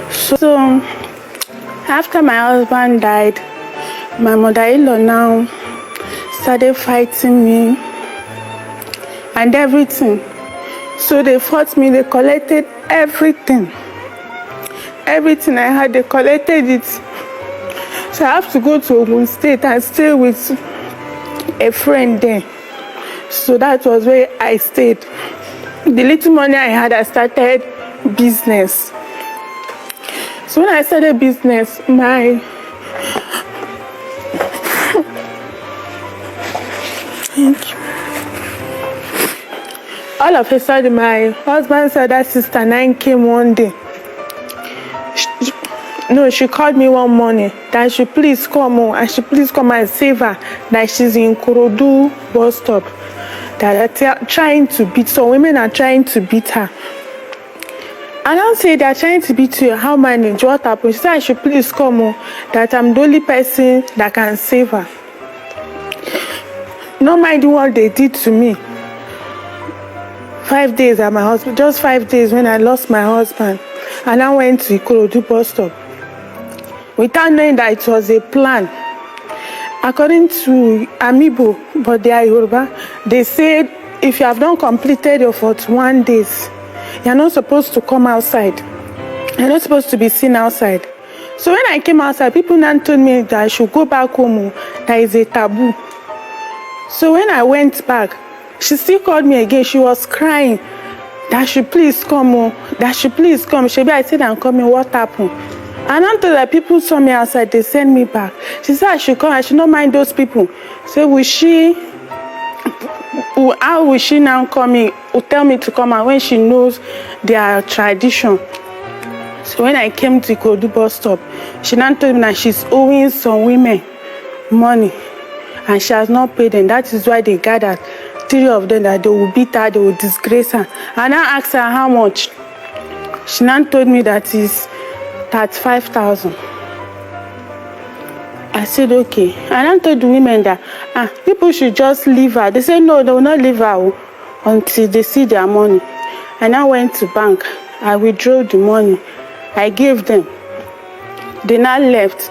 So after my husband died, my mother-in-law now started fighting me and everything. So they fought me, they collected everything. Everything I had, they collected it. So I have to go to Ogun State and stay with a friend there. So that was where I stayed. The little money I had, I started business. So when I started business, all of a sudden, my husband's other sister, 9, came one day. She called me one morning that she please come home and she please come and save her, that she's in Ikorodu bus stop, that they're trying to beat, some women are trying to beat her. And I'll say they're trying to beat you, how manage, what happened? She said I should please come home, that I'm the only person that can save her. Not minding what they did to me. 5 days at my hospital, just 5 days when I lost my husband. And I went to Ikorodu bus stop without knowing that it was a plan. According to Amibo, but they are Yoruba, they said if you have not completed your 41 days, you're not supposed to come outside. You're not supposed to be seen outside. So when I came outside, people now told me that I should go back home. That is a taboo. So when I went back, she still called me again. She was crying that she please come, that she please come. I said I'm coming, what happened? And after that, people saw me outside, they sent me back. She said I should come, I should not mind those people. So how will she now come in, tell me to come out when she knows their tradition? So when I came to Ikorodu bus stop, she now told me that she's owing some women money and she has not paid them. That is why they gathered, 3 of them, that they will beat her, they will disgrace her. And I asked her how much. She now told me that is 35,000. I said okay. And I told the women that people should just leave her. They said no, they will not leave her until they see their money. And I went to bank. I withdrew the money. I gave them. They now left.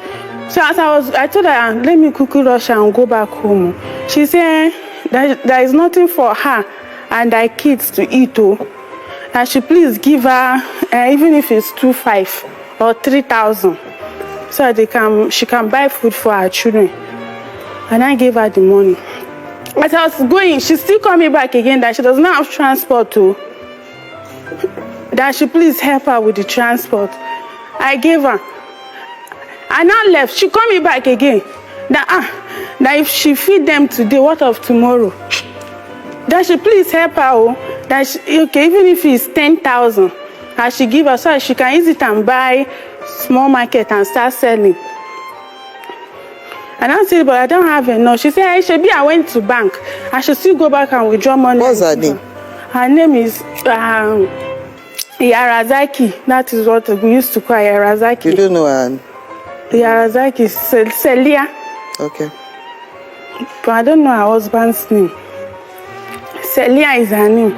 So as I told her, let me quickly rush and go back home. She said there is nothing for her and her kids to eat. That she please give her, even if it's 2,500 or 3,000, so that she can buy food for her children. And I gave her the money. As I was going, she still called me back again that she does not have transport that she please help her with the transport. I gave her. I now left. She called me back again that if she feed them today, what of tomorrow? That she please help her. That even if it's 10,000, I should give her so that she can use it and buy small market and start selling. And I said, but I don't have enough. She said, I went to bank. I should still go back and withdraw money. What's her name? Her name is Yarazaki. That is what we used to call Yarazaki. You don't know her? Yarazaki is Celia. Okay. But I don't know her husband's name. Celia is her name.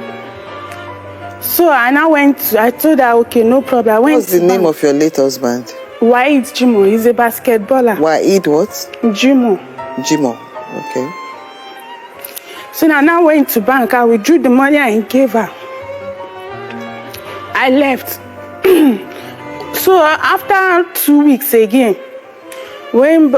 So I told her, okay, no problem. What's the name of your late husband? Waid Jimo. He's a basketballer. Waid what? Jimo. Okay. So I now went to bank. I withdrew the money I gave her. I left. So after 2 weeks again, when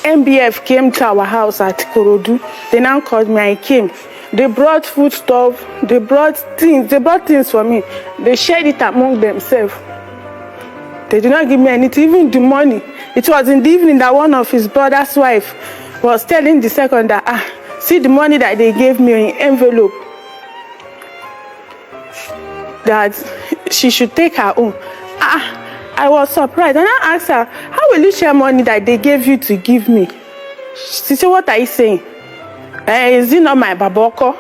MBF came to our house at Ikorodu, they now called me. I came. They brought food stuff. They brought things for me. They shared it among themselves. They did not give me anything, even the money. It was in the evening that one of his brother's wife was telling the second that, see the money that they gave me in envelope, that she should take her own. I was surprised. And I asked her, how will you share money that they gave you to give me? She said, what are you saying? Is it not my baboko?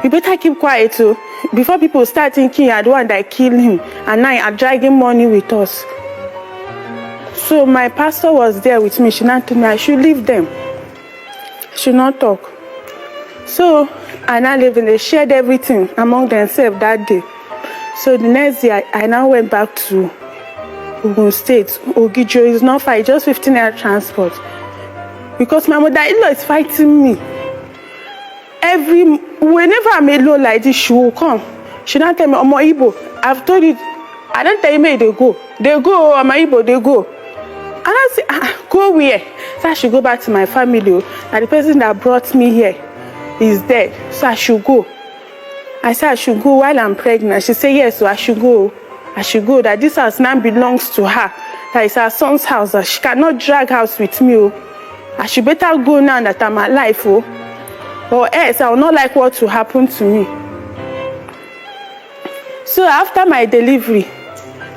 You better keep quiet too, before people start thinking you are the one that killed him and now you are dragging money with us. So my pastor was there with me. She now told me I should leave them. I should not talk. So I now lived and they shared everything among themselves that day. So the next day, I now went back to Ogun State. Ogijo is not far, it's just 15 naira transport. Because my mother-in-law is fighting me. Whenever I'm alone like this, she will come. She don't tell me, Omo Igbo, I've told you, I don't tell you where they go. They go, Omo Igbo, they go. And I say, go where? So I should go back to my family. And the person that brought me here is dead. So I should go. I said I should go while I'm pregnant. She said, yes, so I should go. I should go. That this house now belongs to her. That is her son's house. That she cannot drag house with me. I should better go now that I'm alive. Or else I will not like what will happen to me. So after my delivery,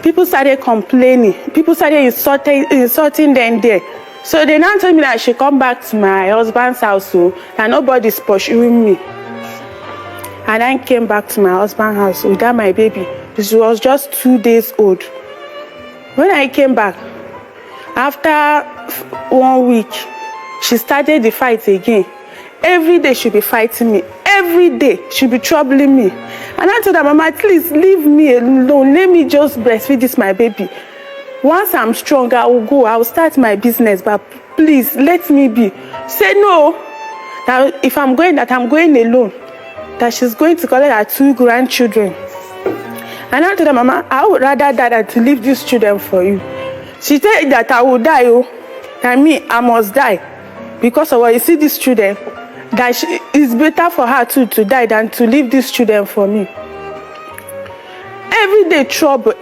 people started complaining. People started insulting them there. So they now told me that I should come back to my husband's house, and nobody's pursuing me. And I came back to my husband's house without my baby. This was just 2 days old. When I came back, after 1 week, she started the fight again. Every day she'll be fighting me. Every day she'll be troubling me. And I told her, Mama, please leave me alone. Let me just breastfeed this my baby. Once I'm strong, I will go. I will start my business. But please, let me be. Say no. That if I'm going, that I'm going alone. That she's going to collect her 2 grandchildren. And I told her, Mama, I would rather die than to leave these children for you. She said that I will die. That me, I must die. Because of what you see these children. That it's better for her to die than to leave these children for me. Everyday trouble.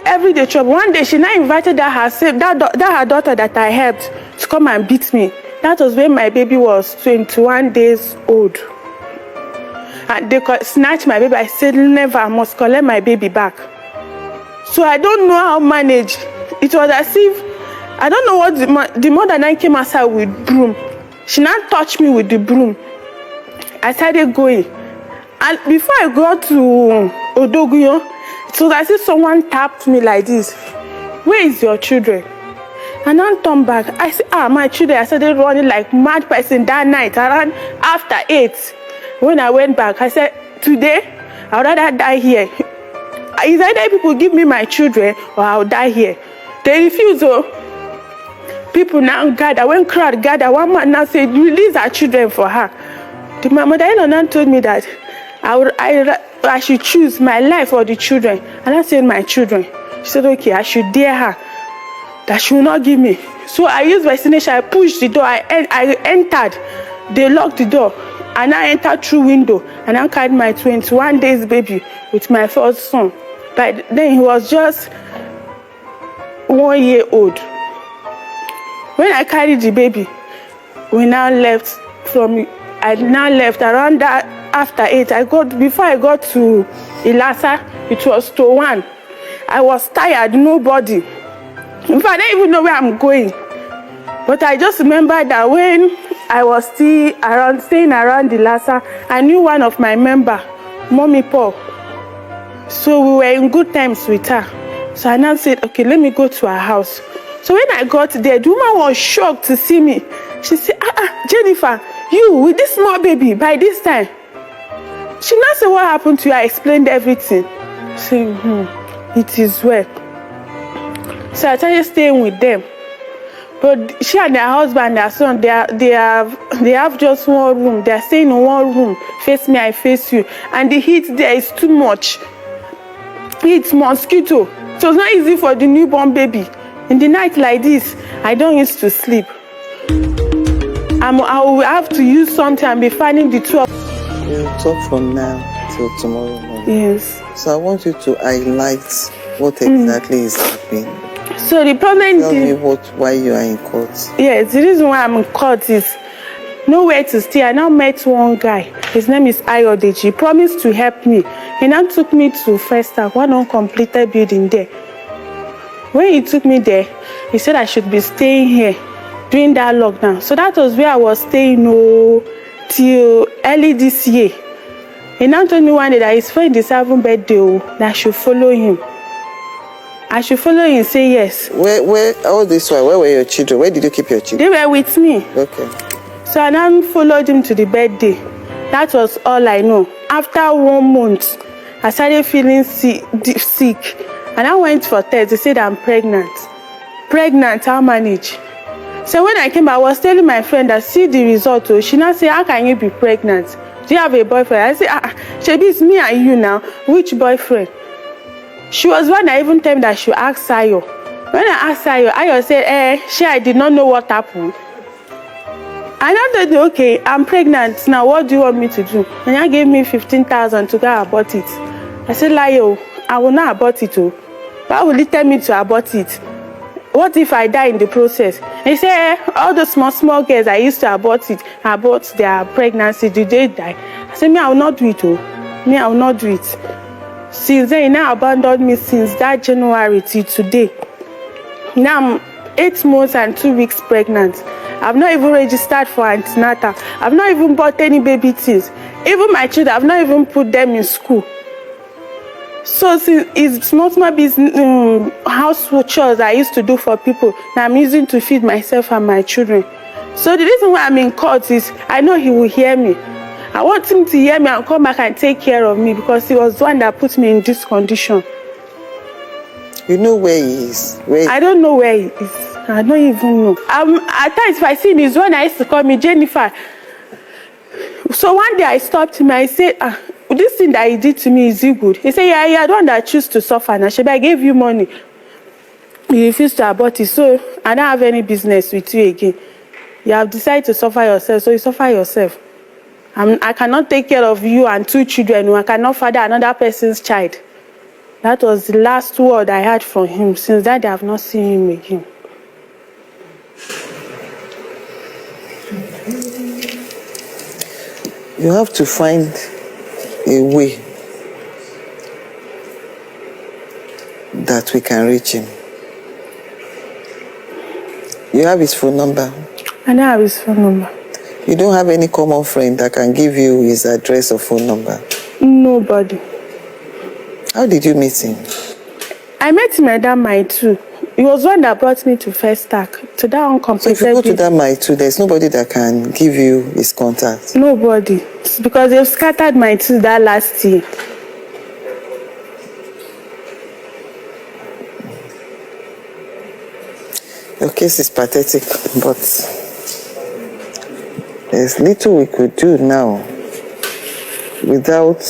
One day she now invited that her daughter that I helped to come and beat me. That was when my baby was 21 days old. And they snatched my baby. I said, never, I must collect my baby back. So I don't know how to manage. It was as if, I don't know what the mother now came outside with broom. She now touched me with the broom. I started going. And before I got to Odoguyo, it was as if someone tapped me like this. Where is your children? And I turned back. I said, my children. I started running like mad person that night, around after 8. When I went back, I said, today, I would rather die here. It's either people give me my children or I'll die here. They refuse. People now gather. When crowd gather, one man now said, release our children for her. My mother-in-law now told me that I should choose my life or the children. And I said, my children. She said, okay, I should dare her. That she will not give me. So I used vaccination. I pushed the door. I entered. They locked the door. And I entered through window. And I carried my 21 days baby with my first son. But then he was just 1 year old. When I carried the baby, I now left around that after 8. Before I got to Ilasa, it was to 1. I was tired, nobody. In fact, I didn't even know where I'm going. But I just remember that when I was still staying around Ilasa, I knew one of my members, Mommy Paul. So we were in good times with her. So I now said, okay, let me go to her house. So when I got there, the woman was shocked to see me. She said, Jennifer, you with this small baby by this time. She now said, what happened to you? I explained everything. She said, it is well. So I started staying with them. But she and their husband, their son, they have just one room. They are staying in one room. Face me, I face you. And the heat there is too much. It's mosquito. So it's not easy for the newborn baby. In the night like this, I don't used to sleep. I will have to use something and be finding the 2 of. We'll talk from now till tomorrow morning. Yes. So I want you to highlight what exactly is happening. So the problem Tell me why you are in court. Yes, the reason why I'm in court is nowhere to stay. I now met one guy. His name is Ayodeji. He promised to help me. He now took me to Festac, one uncompleted building there. When he took me there, he said I should be staying here during that lockdown. So that was where I was staying till early this year. He now told me one day that his friend is having birthday, that I should follow him. I should follow him and say yes. Where all this while, where were your children? Where did you keep your children? They were with me. Okay. So I now followed him to the birthday. That was all I know. After 1 month, I started feeling sick. And I went for test. They said I'm pregnant. Pregnant, I'll manage. So when I came, I was telling my friend that see the result. Oh, she now said, how can you be pregnant? Do you have a boyfriend? I said, Shebi, it's me and you now. Which boyfriend? She was one that even told me that she would ask Sayo. When I asked Sayo, Ayo said, I did not know what happened. And I said, okay, I'm pregnant. Now, what do you want me to do? And I gave me 15,000 to go abort it. I said, Layo, I will not abort it. Oh. Why will he tell me to abort it? What if I die in the process? And he said, all the small girls I used to abort their pregnancy, did they die? I said, me, I will not do it. Oh. Me, I will not do it. Since then, he now abandoned me since that January till today. Now I'm 8 months and 2 weeks pregnant. I've not even registered for antenatal. I've not even bought any baby things. Even my children, I've not even put them in school. So since it's small business, household chores I used to do for people that I'm using to feed myself and my children. So the reason why I'm in court is I know he will hear me. I want him to hear me and come back and take care of me because he was the one that put me in this condition. You know where he is? I don't know where he is. I don't even know. At times, if I see him, he's one I used to call me Jennifer. So one day I stopped him. I said, this thing that he did to me, is it good? He said, yeah, I don't want to choose to suffer. Now, Shebi, I gave you money. You refused to abort it. So I don't have any business with you again. You have decided to suffer yourself. So you suffer yourself. I cannot take care of you and 2 children. I cannot father another person's child. That was the last word I heard from him. Since that, I have not seen him again. You have to find a way that we can reach him. You have his phone number? I don't have his phone number. You don't have any common friend that can give you his address or phone number? Nobody. How did you meet him? I met him at that Mile 2. He was one that brought me to First Stack, to that uncompensated. So if you go to that Mile 2, there's nobody that can give you his contact? Nobody. It's because they've scattered Mile 2 that last year. Your case is pathetic, but there's little we could do now without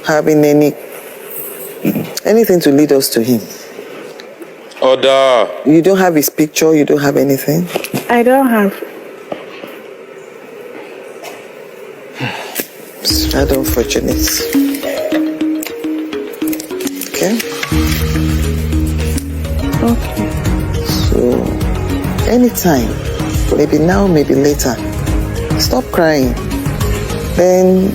having anything to lead us to him. Order. You don't have his picture, you don't have anything? I don't have. It's rather unfortunate. Okay? Okay. So, anytime, maybe now, maybe later, stop crying. Then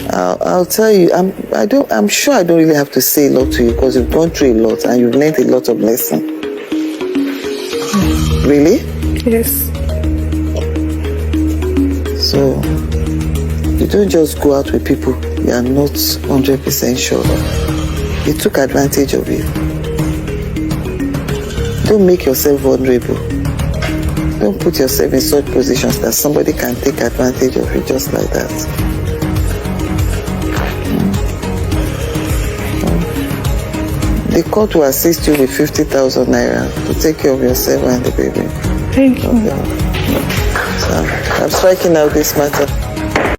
I'll tell you, I'm sure I don't really have to say a lot to you because you've gone through a lot and you've learned a lot of lessons. Really? Yes. So, you don't just go out with people you are not 100% sure of. He took advantage of you. Don't make yourself vulnerable. Don't put yourself in such positions that somebody can take advantage of you just like that. The court will assist you with 50,000 naira to take care of yourself and the baby. Thank you. Okay. So, I'm striking out this matter.